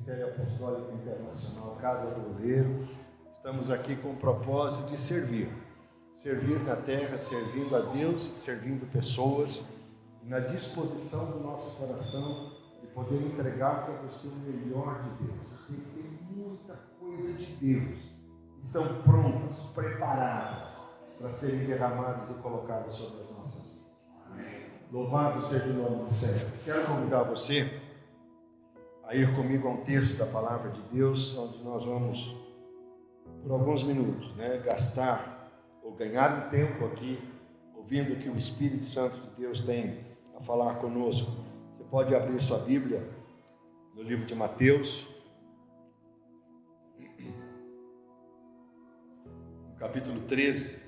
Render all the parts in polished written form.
Ministério Apostólico Internacional Casa do Oleiro. Estamos aqui com o propósito de servir. Servir na terra, servindo a Deus, servindo pessoas, na disposição do nosso coração de poder entregar para você o melhor de Deus. Eu sei que tem muita coisa de Deus. Estão prontas, preparadas para serem derramadas e colocadas sobre as nossas vidas. Amém. Louvado seja o nome do Senhor. Quero convidar você a ir comigo a um texto da palavra de Deus, onde nós vamos, por alguns minutos, gastar ou ganhar um tempo aqui, ouvindo o que o Espírito Santo de Deus tem a falar conosco. Você pode abrir sua Bíblia no livro de Mateus, no capítulo 13,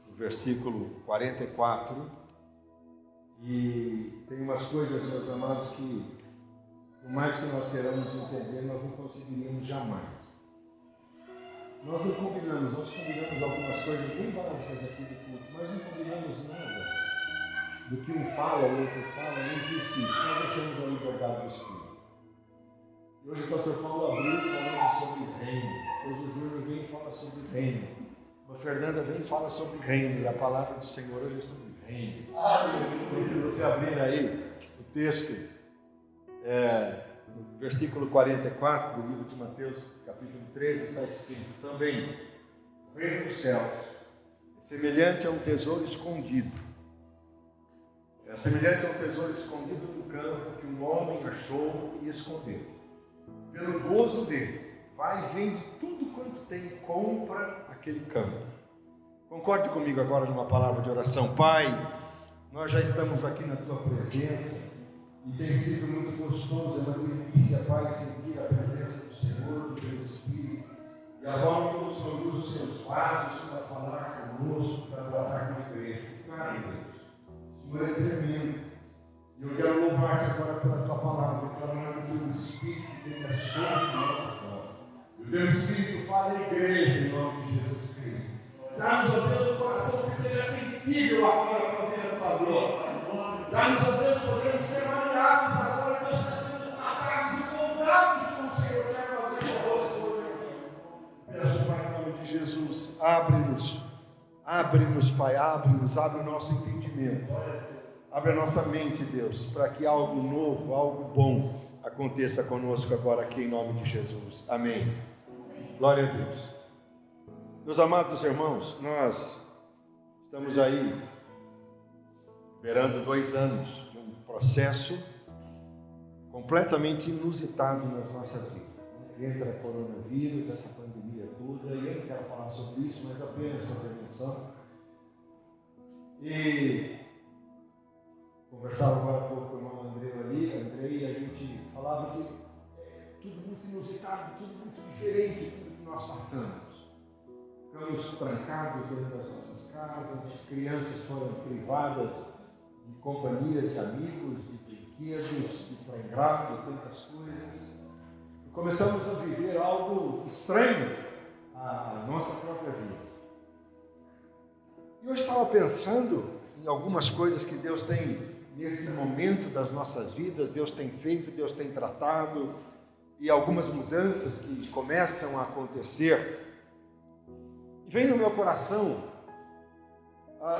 no versículo 44. E tem umas coisas, meus amados, que por mais que nós queiramos entender, nós não conseguiríamos jamais. Nós combinamos algumas coisas bem básicas aqui do culto, mas não combinamos nada do que um fala, o outro fala, não existe isso. Nós não temos a liberdade do Espírito. E hoje o pastor Paulo abriu falando sobre reino, hoje o Júnior vem e fala sobre reino, a Fernanda vem e fala sobre reino, e a palavra do Senhor hoje é sobre reino. E se você abrir aí o texto, no versículo 44 do livro de Mateus, capítulo 13, está escrito também: o reino dos céus é semelhante a um tesouro escondido. É semelhante a um tesouro escondido no campo que um homem achou e escondeu. Pelo gozo dele, vai e vende tudo quanto tem e compra aquele campo. Concorde comigo agora numa palavra de oração. Pai, nós já estamos aqui na tua presença. E tem sido muito gostoso, é uma delícia, Pai, sentir a presença do Senhor, do teu Espírito, e a forma como o Senhor usa os seus vasos para falar conosco, para tratar com a igreja. Pai, Deus, o Senhor é tremendo. E eu quero louvar-te agora pela tua palavra, clamar que o teu Espírito venha sobre nós agora. E o teu Espírito fala à igreja em nome de Jesus Cristo. Dá-nos, ó Deus, um coração que seja sensível agora para ouvir a tua voz. Dá-nos, ó Deus, podemos ser maneados agora, Deus, para sermos tratados e moldados como o Senhor quer fazer conosco hoje aqui. Peço, Pai, em nome de Jesus, abre-nos, Pai, abre o nosso entendimento, abre a nossa mente, Deus, para que algo novo, algo bom aconteça conosco agora aqui em nome de Jesus. Amém. Glória a Deus. Meus amados irmãos, nós estamos aí beirando 2 anos de um processo completamente inusitado nas nossas vidas. Entra coronavírus, essa pandemia toda, e eu não quero falar sobre isso, mas apenas fazer menção. E conversava agora há pouco com o irmão Andrei, e a gente falava que é tudo muito inusitado, tudo muito diferente, tudo que nós passamos. Ficamos trancados dentro das nossas casas, as crianças foram privadas de companhias de amigos, de brinquedos, de playground, de tantas coisas. E começamos a viver algo estranho à nossa própria vida. E hoje estava pensando em algumas coisas que Deus tem, nesse momento das nossas vidas, Deus tem feito, Deus tem tratado, e algumas mudanças que começam a acontecer. E vem no meu coração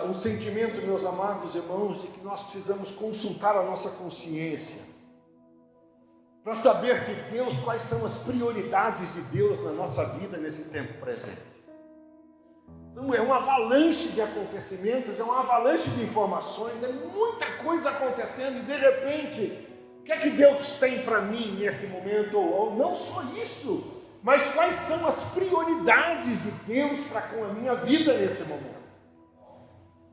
um sentimento, meus amados irmãos, de que nós precisamos consultar a nossa consciência para saber de Deus quais são as prioridades de Deus na nossa vida nesse tempo presente. É uma avalanche de acontecimentos, é uma avalanche de informações, é muita coisa acontecendo e de repente, o que é que Deus tem para mim nesse momento? Ou não só isso, mas quais são as prioridades de Deus para com a minha vida nesse momento?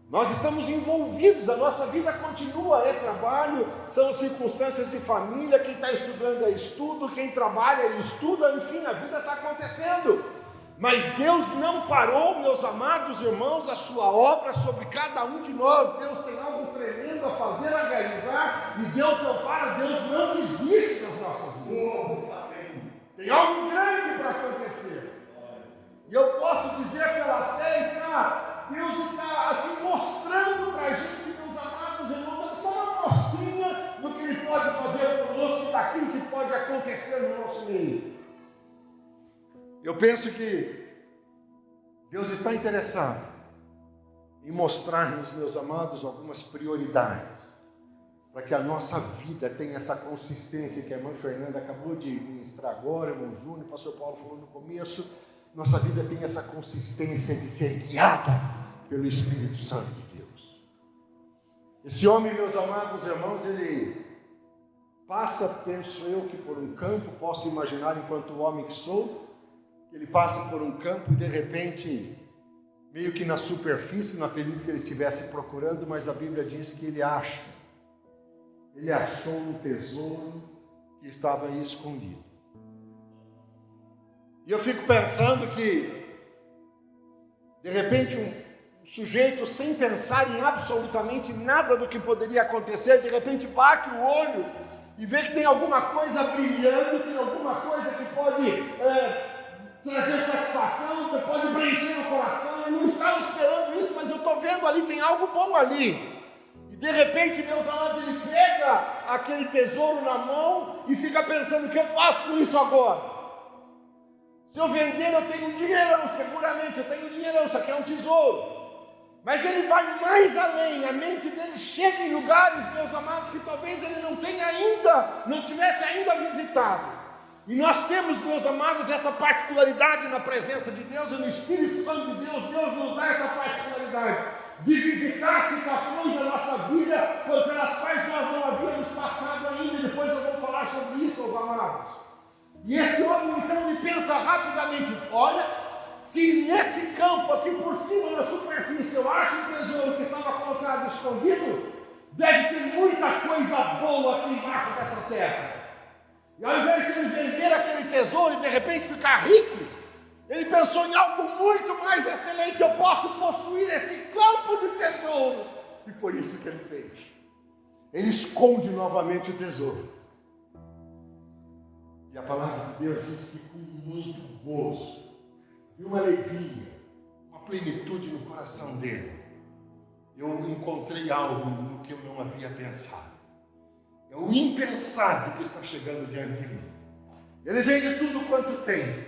Nós estamos envolvidos, a nossa vida continua, é trabalho, são circunstâncias de família, quem está estudando é estudo, quem trabalha é estuda, enfim, a vida está acontecendo. Mas Deus não parou, meus amados irmãos, a sua obra sobre cada um de nós. Deus tem algo tremendo a fazer, a realizar, e Deus não para, Deus não desiste das nossas vidas. Tem algo grande para acontecer. E eu posso dizer pela fé, Deus está assim mostrando para a gente, meus amados irmãos, só uma mostrinha do que Ele pode fazer conosco, daquilo que pode acontecer acontecer no nosso meio. Eu penso que Deus está interessado em mostrar-nos, meus amados, algumas prioridades, para que a nossa vida tenha essa consistência que a irmã Fernanda acabou de ministrar agora, o irmão Júnior, o pastor Paulo falou no começo. Nossa vida tem essa consistência de ser guiada pelo Espírito Santo de Deus. Esse homem, meus amados irmãos, ele passa, penso eu, que por um campo, posso imaginar enquanto homem que sou, que ele passa por um campo e de repente, meio que na superfície, não acredito que ele estivesse procurando, mas a Bíblia diz que ele achou um tesouro que estava aí escondido. E eu fico pensando que, de repente, um sujeito, sem pensar em absolutamente nada do que poderia acontecer, de repente bate o olho e vê que tem alguma coisa brilhando, tem alguma coisa que pode trazer satisfação, que pode preencher o coração. Eu não estava esperando isso, mas eu estou vendo ali, tem algo bom ali. E de repente, meus amados, ele pega aquele tesouro na mão e fica pensando: o que eu faço com isso agora? Se eu vender, eu tenho um dinheirão, seguramente, eu tenho um dinheirão, isso aqui é um tesouro. Mas ele vai mais além, a mente dele chega em lugares, meus amados, que talvez ele não tivesse ainda visitado. E nós temos, meus amados, essa particularidade na presença de Deus e no Espírito Santo de Deus. Deus nos dá essa particularidade de visitar situações da nossa vida pelas quais nós não havíamos passado ainda, e depois eu vou falar sobre isso, meus amados. E esse homem, então, ele pensa rapidamente: olha, se nesse campo aqui por cima, na superfície, eu acho um tesouro que estava colocado escondido, deve ter muita coisa boa aqui embaixo dessa terra. E ao invés de ele vender aquele tesouro e de repente ficar rico, ele pensou em algo muito mais excelente: eu posso possuir esse campo de tesouros. E foi isso que ele fez. Ele esconde novamente o tesouro. E a palavra de Deus diz que com muito gozo e uma alegria, uma plenitude no coração dele, eu encontrei algo no que eu não havia pensado. É o impensável que está chegando diante de mim. Ele vende tudo quanto tem.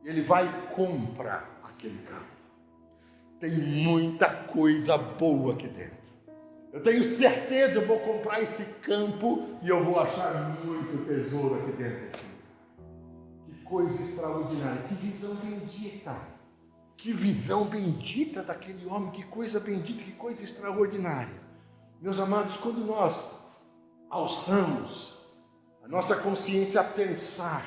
Ele vai e compra aquele campo. Tem muita coisa boa aqui dentro. Eu tenho certeza, eu vou comprar esse campo e eu vou achar muito tesouro aqui dentro desse lugar. Que coisa extraordinária, que visão bendita. Que visão bendita daquele homem, que coisa bendita, que coisa extraordinária. Meus amados, quando nós alçamos a nossa consciência a pensar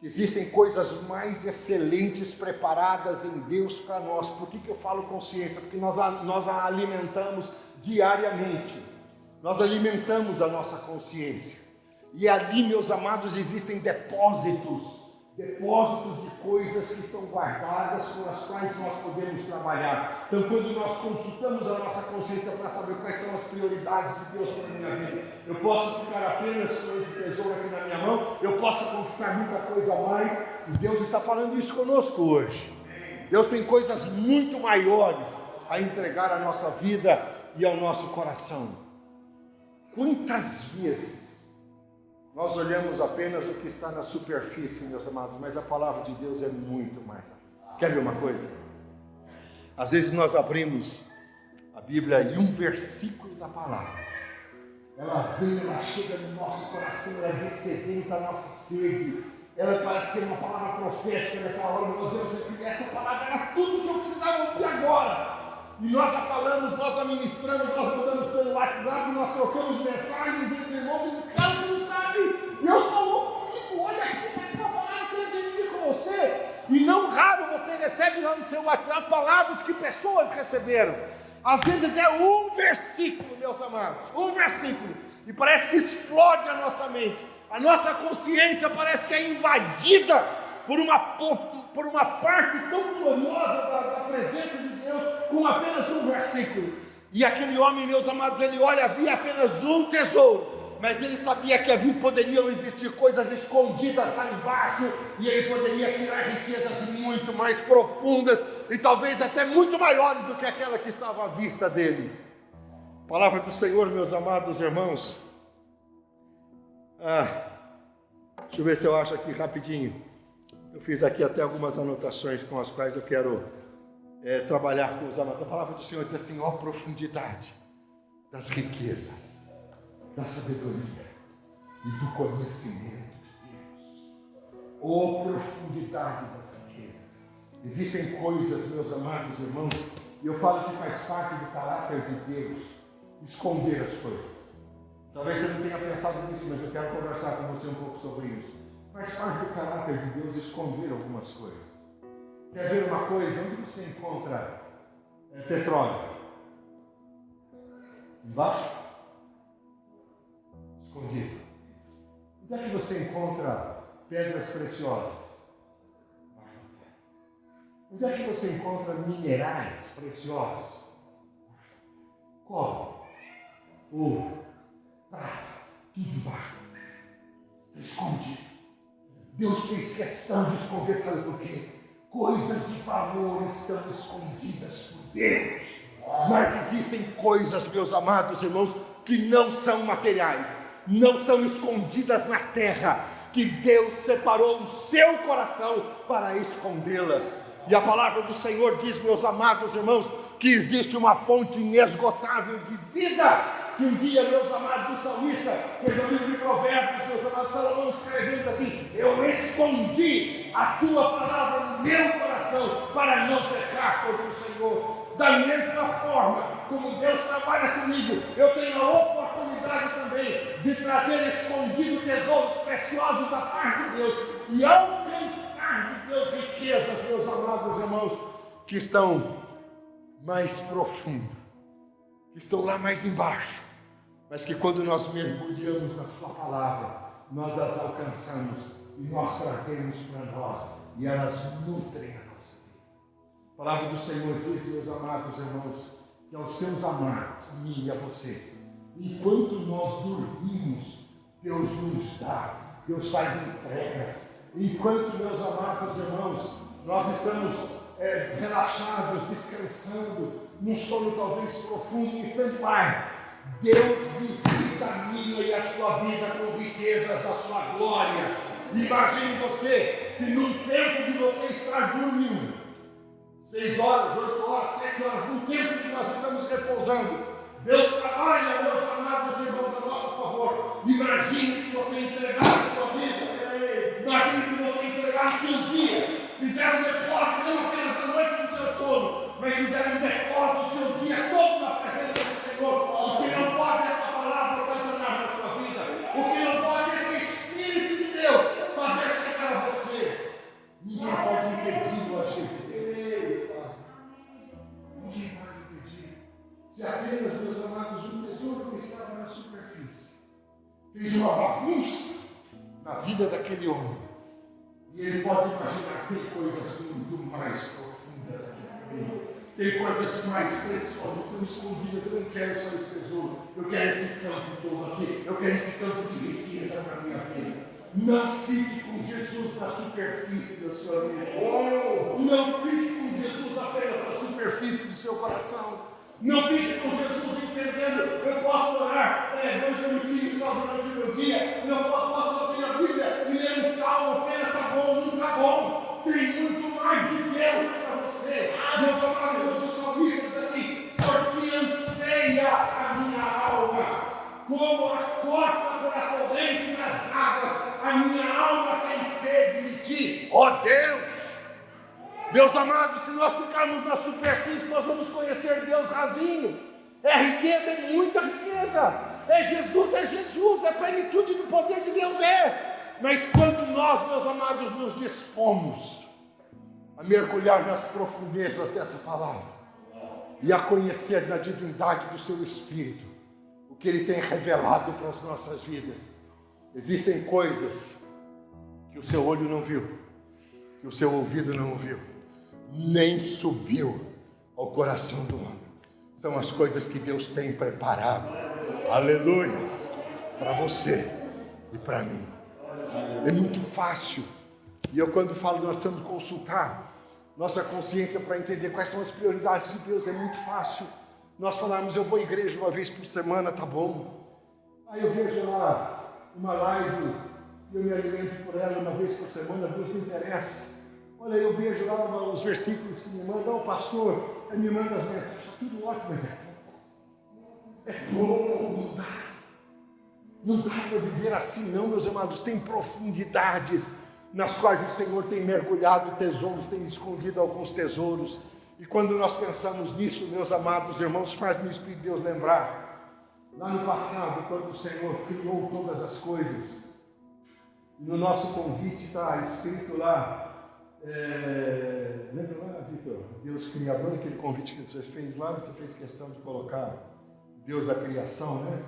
que existem coisas mais excelentes preparadas em Deus para nós. Por que eu falo consciência? Porque nós a alimentamos diariamente. Nós alimentamos a nossa consciência. E ali, meus amados, existem depósitos de coisas que estão guardadas, com as quais nós podemos trabalhar. Então, quando nós consultamos a nossa consciência para saber quais são as prioridades de Deus para a minha vida, eu posso ficar apenas com esse tesouro aqui na minha mão, eu posso conquistar muita coisa a mais, e Deus está falando isso conosco hoje. Deus tem coisas muito maiores a entregar à nossa vida e ao nosso coração. Quantas vezes nós olhamos apenas o que está na superfície, meus amados, mas a palavra de Deus é muito mais. Quer ver uma coisa? Às vezes nós abrimos a Bíblia e um versículo da palavra, ela vem, ela chega no nosso coração, ela dessedenta a nossa sede, ela parece que é uma palavra profética, ela está falando, nós vamos dizer, essa palavra era tudo que eu precisava ouvir agora. E nós a falamos, nós a ministramos, nós mandamos pelo WhatsApp, nós trocamos mensagens entre irmãos, e cara, você não sabe, Deus falou comigo, olha aqui, tem uma palavra que eu dividir com você. E não raro você recebe lá no seu WhatsApp palavras que pessoas receberam. Às vezes é um versículo, meus amados, um versículo, e parece que explode a nossa mente. A nossa consciência parece que é invadida por uma parte tão gloriosa da presença de Deus, com apenas um versículo. E aquele homem, meus amados, ele olha, havia apenas um tesouro, mas ele sabia que poderiam existir coisas escondidas lá embaixo, e ele poderia tirar riquezas muito mais profundas, e talvez até muito maiores do que aquela que estava à vista dele. Palavra do Senhor, meus amados irmãos. Deixa eu ver se eu acho aqui rapidinho. Eu fiz aqui até algumas anotações com as quais eu quero trabalhar com os amados. A palavra do Senhor diz assim: ó profundidade das riquezas, da sabedoria e do conhecimento de Deus. Ó profundidade das riquezas. Existem coisas, meus amados irmãos, e eu falo que faz parte do caráter de Deus esconder as coisas. Talvez você não tenha pensado nisso, mas eu quero conversar com você um pouco sobre isso. Faz parte do caráter de Deus esconder algumas coisas. Quer ver uma coisa? Onde você encontra petróleo? Embaixo? Escondido. Onde é que você encontra pedras preciosas? Onde é que você encontra minerais preciosos? Cobre, ouro, prata, tudo embaixo. Escondido. Deus fez questão de esconder, sabe por quê? Coisas de valor estão escondidas por Deus. Mas existem coisas, meus amados irmãos, que não são materiais, não são escondidas na terra, que Deus separou o seu coração para escondê-las. E a palavra do Senhor diz, meus amados irmãos, que existe uma fonte inesgotável de vida. Que um dia, meus amados, o salmista, no livro de Provérbios, meus amados, Salomão escrevendo assim: eu escondi a tua palavra no meu coração para não pecar contra o Senhor. Da mesma forma como Deus trabalha comigo, eu tenho a oportunidade também de trazer escondido tesouros preciosos da parte de Deus e alcançar de Deus riquezas, meus amados irmãos, que estão mais profundas, que estão lá mais embaixo, mas que quando nós mergulhamos na sua palavra, nós as alcançamos e nós trazemos para nós e elas nutrem a nossa vida. A palavra do Senhor diz, meus amados irmãos, que aos seus amados, a mim e a você, enquanto nós dormimos, Deus nos dá, Deus faz entregas. Enquanto, meus amados irmãos, nós estamos relaxados, descansando, num sono talvez profundo, em stand-by, Deus visita a minha e a sua vida com riquezas da sua glória. Imagine você, se num tempo de você estar dormindo, 6 horas, 8 horas, 7 horas, num tempo que nós estamos repousando, Deus trabalha, meus amados irmãos, a nosso favor. Imagine se você entregar a sua vida, imagine se você entregar o seu dia, fizer um depósito, não apenas a noite do seu sono, mas fizer um depósito do seu dia todo na presença do Senhor. O que não pode essa palavra ocasionar na sua vida, o que não pode esse Espírito de Deus fazer chegar a você. Ninguém pode impedir o agir de Deus. Ninguém pode impedir. Se apenas, meus amados, um tesouro que estava na superfície fez uma bagunça na vida daquele homem, e ele pode imaginar que tem coisas muito mais profundas aqui também. Tem coisas mais preciosas, estão escondidas. Eu não quero só esse tesouro, eu quero esse campo todo aqui, eu quero esse campo de riqueza para a minha vida. Não fique com Jesus na superfície da sua vida. Não fique com Jesus apenas na superfície do seu coração. Não fique com Jesus entendendo, eu posso orar 2 minutinhos só durante o meu dia, eu posso abrir a Bíblia e ler um salmo, apenas está bom, não está bom. Tem muito mais de Deus para você. Meus amados, o salmista diz assim: por ti anseia a minha alma, como a coça por a corrente das águas, a minha alma tem sede de ti, ó Deus. Meus amados, se nós ficarmos na superfície, nós vamos conhecer Deus rasinho. É riqueza, é muita riqueza. É Jesus, é plenitude do poder de Deus, Mas quando nós, meus amados, nos dispomos a mergulhar nas profundezas dessa palavra e a conhecer na divindade do seu Espírito, o que Ele tem revelado para as nossas vidas, existem coisas que o seu olho não viu, que o seu ouvido não ouviu, nem subiu ao coração do homem. São as coisas que Deus tem preparado, aleluia, para você e para mim. É muito fácil, e eu quando falo, nós temos que consultar nossa consciência para entender quais são as prioridades de Deus. É muito fácil nós falarmos: eu vou à igreja uma vez por semana, tá bom. Aí eu vejo lá uma live e eu me alimento por ela uma vez por semana, Deus me interessa. Olha, eu vejo lá os versículos que me mandam, o pastor, ele me manda as mensagens, tudo ótimo, mas é pouco, não dá. Não dá para viver assim não, meus amados. Tem profundidades nas quais o Senhor tem mergulhado tesouros, tem escondido alguns tesouros. E quando nós pensamos nisso, meus amados irmãos, faz-me o Espírito de Deus lembrar, lá no passado, quando o Senhor criou todas as coisas, no nosso convite está escrito lá, lembra lá, Vitor? Deus Criador, aquele convite que você fez lá, você fez questão de colocar Deus da criação, né?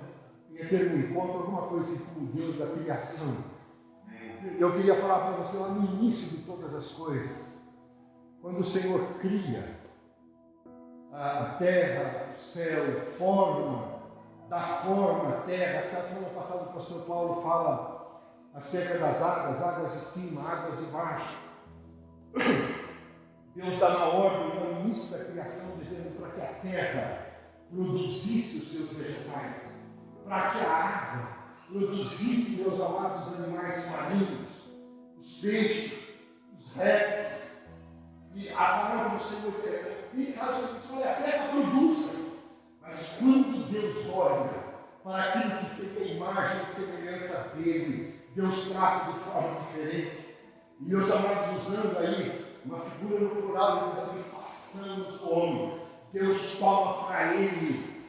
Ia ter um encontro, alguma coisa assim como Deus da criação. Eu queria falar para você lá no início de todas as coisas, quando o Senhor cria a terra, o céu, dá forma à terra. Semana passada o pastor Paulo fala acerca das águas de cima, águas de baixo. Deus dá na ordem no início da criação, dizendo para que a terra produzisse os seus vegetais, para que a água produzisse, meus amados, animais marinhos, os peixes, os répteis. E a palavra do Senhor e caso você olha, a terra produz, mas quando Deus olha para aquilo que seria a imagem e semelhança dele, Deus trata de forma diferente. E meus amados, usando aí uma figura no plural, ele diz assim: façamos o homem. Deus toma para ele,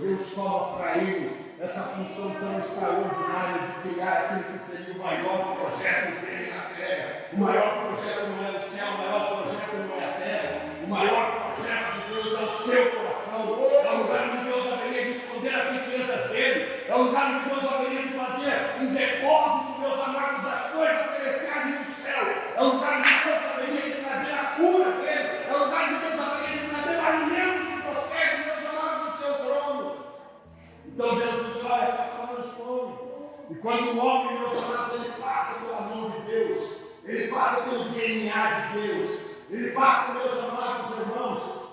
Deus toma para ele essa função tão extraordinária de criar aquilo que seria o maior projeto dele na terra. O maior projeto não é o céu, o maior projeto não é a terra. O maior projeto de Deus é o seu coração. É o lugar onde Deus haveria de esconder as riquezas dele. É o lugar onde Deus haveria de fazer um depósito, meus amados, das coisas celestiais e do céu. É o lugar onde Deus haveria de trazer a cura dele. É o lugar onde Deus haveria de trazer o alimento que prossegue, meus amados, do seu trono. Então Deus diz: olha, façamos fome. E quando o homem, meus amados, ele passa pela mão de Deus, ele passa pelo DNA de Deus, ele passa, meus amados irmãos,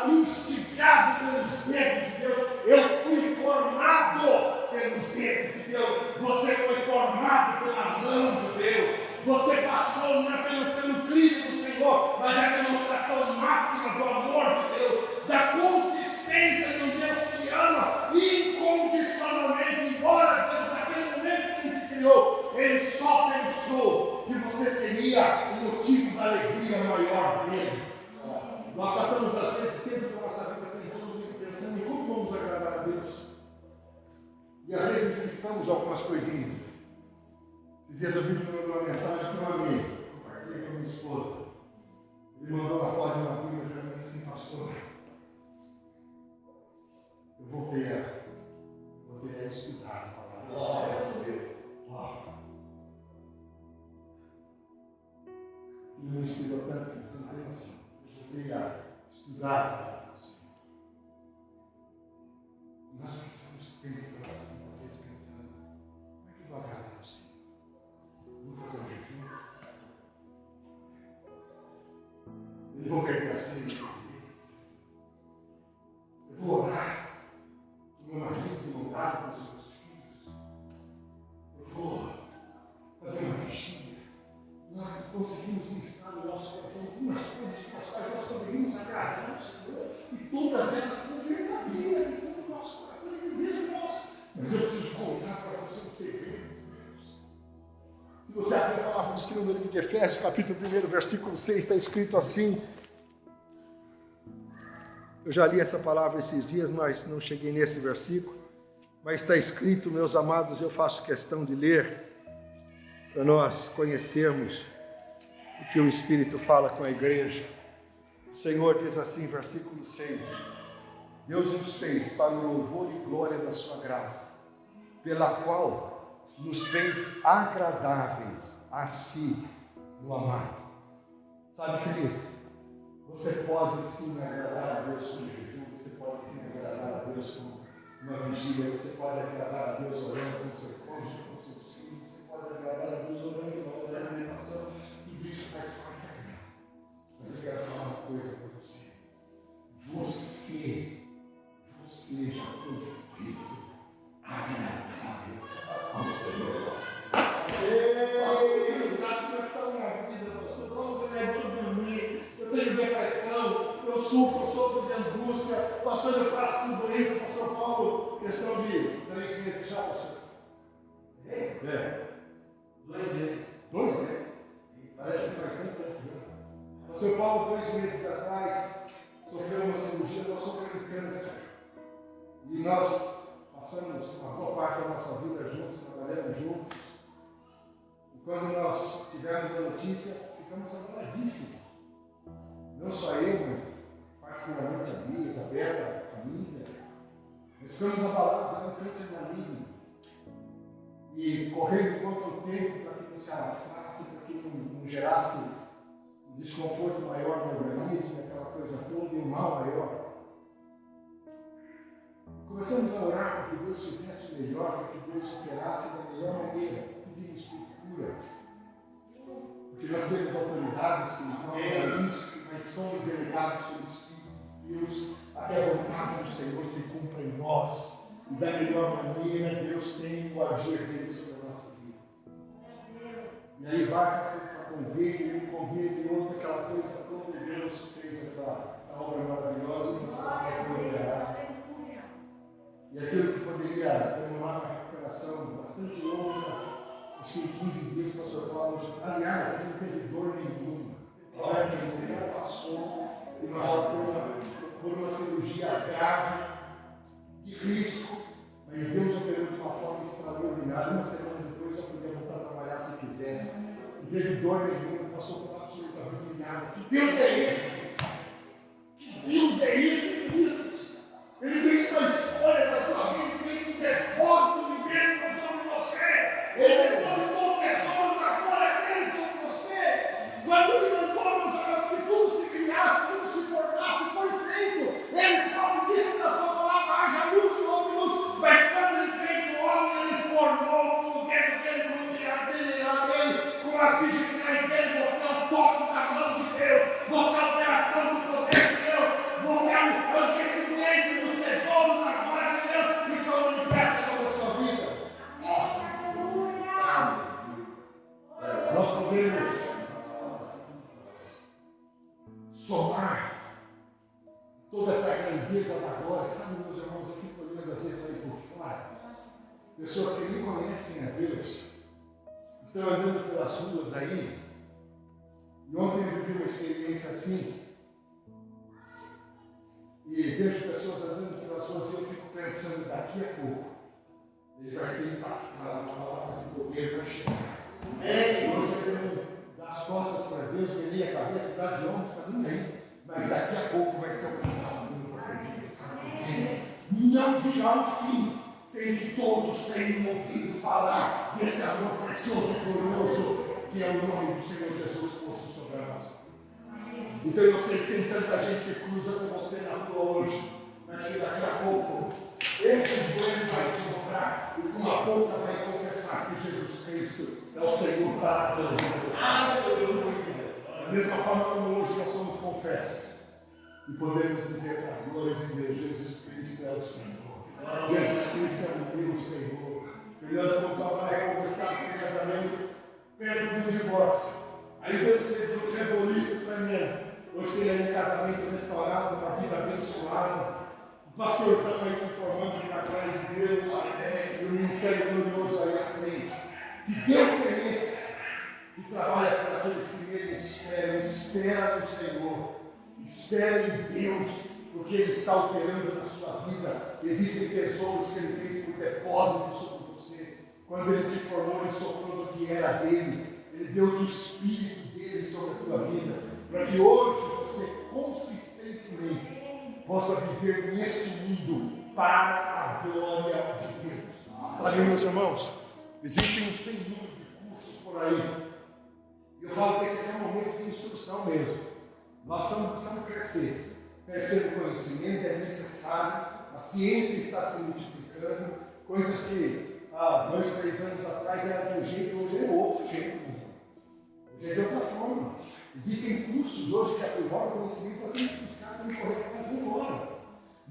instigado pelos dedos de Deus. Eu fui formado pelos dedos de Deus. Você foi formado pela mão de Deus. Você passou não apenas pelo crivo do Senhor, mas é a demonstração máxima do amor de Deus, da consistência de um Deus que ama incondicionalmente. Embora Deus, naquele momento que te criou, Ele só pensou que você seria o motivo da alegria maior dele. Nós passamos às vezes tempo da nossa vida pensando em como vamos agradar a Deus. E às vezes listamos algumas coisinhas. Esses dias eu vi que mandou uma mensagem que eu amei, compartilhei com a minha esposa. Ele mandou uma foto de uma Bíblia e disse assim: pastor, eu voltei a estudar a palavra. Glória a Deus. Ele me inspirou tanto que você não tem noção. Eu voltei a estudar a palavra do Senhor. Nós passamos tempo da nossa vida, às vezes, pensando: como é que eu vou agradar ao Senhor? Vou fazer um jejum? Eu vou perder a ceia desse mês? Eu vou orar para o meu marido não dar para os meus filhos? Eu vou fazer uma vigília? Nós conseguimos listar no nosso coração algumas coisas com as quais nós poderíamos agradar ao Senhor, e todas elas são verdadeiras, estão no nosso coração e desejo nosso. Mas eu preciso contar para você ver. Se você abrir a palavra do Senhor no livro de Efésios, capítulo 1, versículo 6, está escrito assim. Eu já li essa palavra esses dias, mas não cheguei nesse versículo. Mas está escrito, meus amados, eu faço questão de ler, para nós conhecermos o que o Espírito fala com a igreja. O Senhor diz assim, versículo 6. Deus nos fez para o louvor e glória da sua graça, pela qual nos fez agradáveis a si no amado. Sabe, querido, você pode sim agradar a Deus com jejum, você pode sim agradar a Deus com uma vigília, você pode agradar a Deus orando com seu cônjuge, com seus filhos, você pode agradar a Deus orando com a alimentação, tudo isso faz parte da graça. Mas eu quero falar uma coisa para você. Você já foi feito agradável ao Senhor. eu sofro de angústia, pastor, eu faço tudo isso, pastor Paulo, questão de 3 meses já, pastor. É. 2 meses. 2 meses? Parece que faz tanto tempo já. Pastor Paulo, 2 meses atrás, sofreu uma cirurgia, nós sofremos câncer. E nós passamos uma boa parte da nossa vida juntos, trabalhando juntos. E quando nós tivemos a notícia, ficamos abaladíssimos. Não só eu, mas particularmente a Bia, a Isabela, a família. Nós ficamos abalados, era um câncer maligno. E correndo contra o tempo para que não se arrastasse, para que não gerasse um desconforto maior no organismo, aquela coisa toda, e um mal maior. Começamos a orar para que Deus fizesse o melhor, para que Deus operasse da melhor maneira. Pedimos por cura. Porque nós temos autoridade espiritual para isso, mas somos delegados pelo Espírito de Deus, até a vontade do Senhor se cumpra em nós. E da melhor maneira, Deus tem o agir dele sobre a nossa vida. E aí vai para convênio, e outra, aquela coisa toda, e Deus fez essa obra maravilhosa e nós foi orar. E aquilo que poderia demorar uma recuperação bastante longa, acho que em 15 dias, o pastor Paulo, aliás, não teve dor nenhuma. Dor nenhuma, passou e nós voltamos por uma cirurgia grave, de risco, mas Deus operou de uma forma extraordinária. Uma semana depois já podia voltar a trabalhar se quisesse. Não teve dor nenhuma, não passou por absolutamente nada. Que Deus é esse? Que Deus é esse, queridos? Ele fez uma escolha da sua vida, ele fez um depósito de bênção sobre você. Ele depositou o tesouro da glória dele sobre você. Quando ele mandou nos céus que tudo se criasse, tudo se formasse, foi feito. Ele próprio disse na sua palavra: haja luz e houve luz. Mas quando ele fez o homem, ele formou tudo dentro dele, com o DNA dele, com as digitais dele. Você é o toque da mão de Deus, você é a operação do poder de Deus, você é o aquecimento dos tesouros da glória de Deus que estão manifestos sobre a sua vida. Nós podemos somar toda essa grandeza da glória. Sabe, meus irmãos, eu fico olhando às vezes aí por fora, pessoas que nem conhecem a Deus, estão andando pelas ruas aí, e ontem eu vivi uma experiência assim, e vejo pessoas andando pelas ruas e eu fico pensando, daqui a pouco, ele vai ser impactado, a palavra de poder vai chegar. E você tem dar as costas para Deus, virar a cabeça, dar de ombros para ninguém, mas daqui a pouco vai ser alcançado pelo poder de Deus. Não virá o fim sem que todos tenham ouvido falar desse amor precioso e glorioso que é o nome do Senhor Jesus posto sobre a nossa vida. Então eu sei que tem tanta gente que cruza com você na rua hoje, mas que daqui a pouco esse joelho vai se dobrar e com a boca vai confessar que Jesus Cristo é o Senhor para a glória de Deus. Aleluia! Da mesma forma como hoje nós somos confessos e podemos dizer para a glória de Deus: Jesus Cristo é o Senhor. Jesus Cristo é o meu Senhor. Fernando contou para ele convertado para o casamento, perto do divórcio. Aí Deus fez um reboliço para mim. Hoje tem aí um casamento restaurado, uma vida abençoada. O pastorzão aí se formando na glória de Deus. E o ministério glorioso aí à frente. Que Deus é esse que trabalha para aqueles que nele esperam? Espera no Senhor. Espera em Deus, porque Ele está operando na sua vida. Existem tesouros que Ele fez por depósito sobre você. Quando Ele te formou, Ele soprou do que era dele. Ele deu do Espírito dele sobre a tua vida, para que hoje você consistentemente possa viver neste mundo para a glória de Deus. Sabe, meus irmãos, existem um sem número de cursos por aí. Eu falo que esse é um momento de instrução mesmo. Nós precisamos crescer. Crescer no conhecimento é necessário. A ciência está se multiplicando. Coisas que há 2, 3 anos atrás era de um jeito, hoje é outro jeito. Hoje é de outra forma. Existem cursos hoje que aprimoram o conhecimento para que os caras não correr atrás de embora.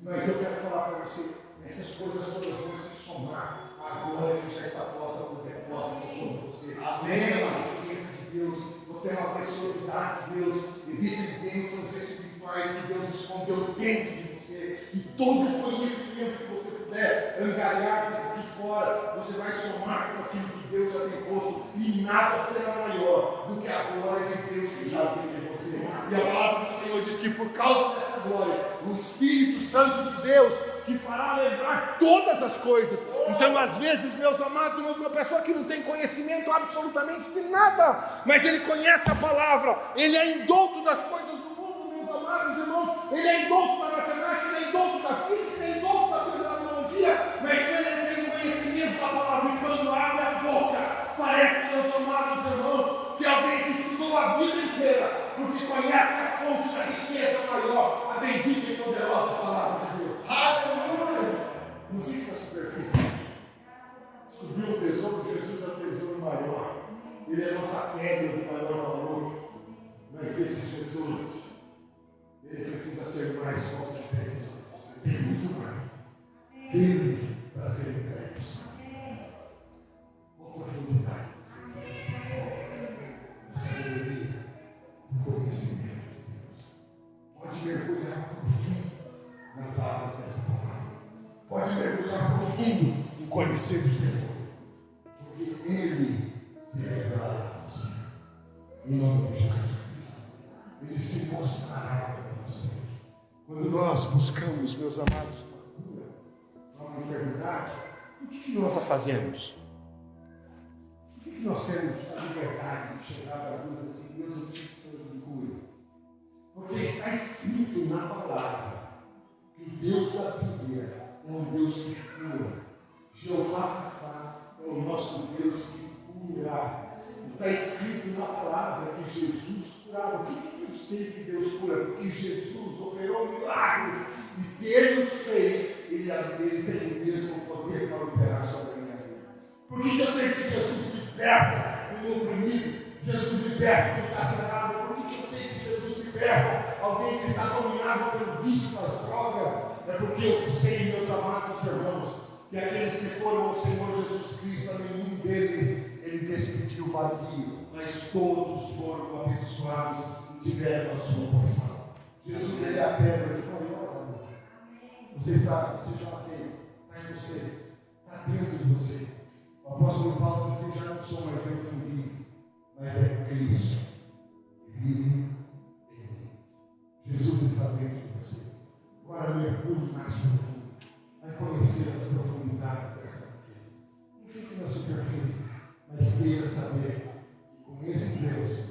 Mas eu quero falar para você, essas coisas todas vão se somar à glória que já está posta no depósito sobre você. Amém. Você é uma riqueza de Deus, você é uma preciosidade de Deus. Existem bênçãos espirituais espirituais que Deus escondeu dentro de você. E todo o conhecimento que você puder angariar aqui fora, você vai somar com aquilo que Deus já tem posto. E nada será maior do que a glória de Deus que já tem em você. E a palavra do Senhor diz que por causa dessa glória, o Espírito Santo de Deus te fará lembrar todas as coisas. Então, às vezes, meus amados, uma pessoa que não tem conhecimento absolutamente de nada, mas ele conhece a palavra, ele é indouto das coisas do mundo, meus amados irmãos, ele é indouto da matemática, ele é indouto da física, ele é indouto da biologia, mas ele tem conhecimento da palavra, e quando abre a boca, parece, meus amados irmãos, que alguém que estudou a vida inteira, porque conhece a fonte da riqueza maior, a bendita e poderosa palavra de Deus. Aleluia! Não fica na superfície. Subiu o tesouro de Jesus é o tesouro maior. Ele é a nossa pedra de maior valor. Mas esse Jesus, ele precisa ser mais consistente. Você tem muito mais dele para ser entregue. Qual a profundidade da sabedoria, do conhecimento de Deus? Pode mergulhar profundo nas águas dessa palavra. Pode mergulhar profundo em conhecer o Senhor. Porque Ele se revelará a você. Em nome de Jesus Cristo. Ele se mostrará para você. Quando nós buscamos, meus amados, uma enfermidade, o que nós a fazemos? O que nós temos a liberdade de chegar para Deus assim, Deus, eu preciso que me cure? Porque está escrito na palavra que o Deus da Bíblia é um Deus que cura. Jeová Rafa é o nosso Deus que cura. Está escrito na palavra que Jesus curava. Por que eu sei que Deus cura? Porque Jesus operou milagres. E se Ele os fez, Ele tem o mesmo poder para operar sobre a minha vida. Por que eu sei que Jesus liberta o oprimido? Jesus liberta o encarcerado. Por que eu sei que Jesus liberta alguém que está dominado pelo vício das drogas? É porque eu sei, meus amados irmãos, que aqueles que foram ao Senhor Jesus Cristo, a nenhum deles Ele despediu vazio, mas todos foram abençoados e tiveram a sua porção. Jesus, Ele é a pedra de maior valor. Você já tem, está em você, está dentro de você. O apóstolo Paulo diz assim: já não sou mais eu que vivo, mas é Cristo que vive em mim. Jesus está dentro de você. Agora mergulhe mais profundo, vai conhecer as profundidades dessa riqueza. Não fique na superfície, mas queira saber que com esse Deus